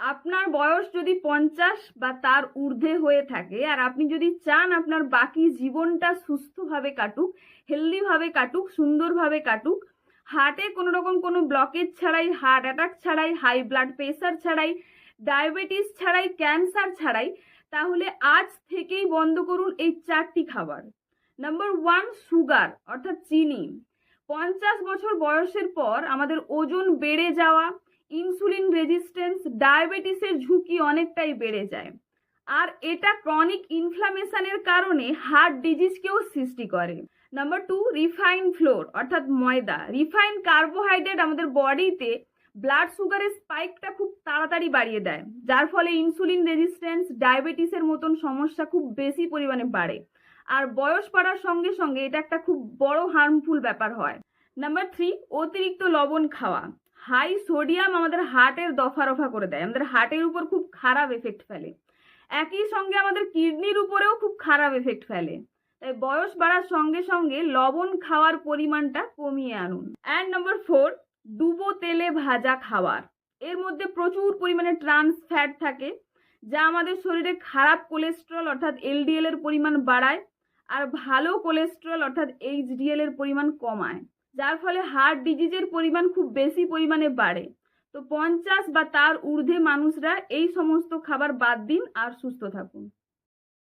আপনার বয়স যদি 50 বা তার ঊর্ধ্বে হয়ে থাকে আর আপনি যদি চান আপনার বাকি জীবনটা সুস্থভাবে কাটুক, হেলদিভাবে কাটুক, সুন্দরভাবে কাটুক, হার্টে কোনো রকম কোনো ব্লকেজ ছাড়াই, হার্ট অ্যাটাক ছাড়াই, হাই ব্লাড প্রেশার ছাড়াই, ডায়াবেটিস ছাড়াই, ক্যান্সার ছাড়াই, তাহলে আজ থেকেই বন্ধ করুন এই 4টি খাবার। নাম্বার 1, সুগার অর্থাৎ চিনি। 50 বছর বয়সের পর আমাদের ওজন বেড়ে যাওয়া, ইনসুলিন রেজিস্ট্যান্স, ডায়াবেটিসের ঝুঁকি অনেকটাই বেড়ে যায়। আর এটা ক্রনিক ইনফ্লামেশনের কারণে হার্ট ডিজিজকেও সৃষ্টি করে। নাম্বার 2, রিফাইন ফ্লোর অর্থাৎ ময়দা। রিফাইন কার্বোহাইড্রেট আমাদের বডিতে ব্লাড সুগারের স্পাইকটা খুব তাড়াতাড়ি বাড়িয়ে দেয়, যার ফলে ইনসুলিন রেজিস্ট্যান্স, ডায়াবেটিসের মতন সমস্যা খুব বেশি পরিমাণে বাড়ে। আর বয়স বাড়ার সঙ্গে সঙ্গে এটা একটা খুব বড় হার্মফুল ব্যাপার হয়। নাম্বার 3, অতিরিক্ত লবণ খাওয়া। হাই সোডিয়াম আমাদের হার্টের দফা রফা করে দেয়, আমাদের হার্টের উপর খুব খারাপ এফেক্ট ফেলে, একই সঙ্গে আমাদের কিডনির উপরেও খুব খারাপ এফেক্ট ফেলে। তাই বয়স বাড়ার সঙ্গে সঙ্গে লবণ খাওয়ার পরিমাণটা কমিয়ে আনুন। অ্যান্ড নাম্বার 4, ডুবো তেলে ভাজা খাবার। এর মধ্যে প্রচুর পরিমাণে ট্রান্স ফ্যাট থাকে, যা আমাদের শরীরে খারাপ কোলেস্ট্রল অর্থাৎ এলডিএল এর পরিমাণ বাড়ায় আর ভালো কোলেস্ট্রল অর্থাৎ এইচডিএল এর পরিমাণ কমায়, যার ফলে হার্ট ডিজিজের পরিমাণ খুব বেশি পরিমাণে বাড়ে। তো 50 বা তার ঊর্ধ্বে মানুষরা এই সমস্ত খাবার বাদ দিন আর সুস্থ থাকুন।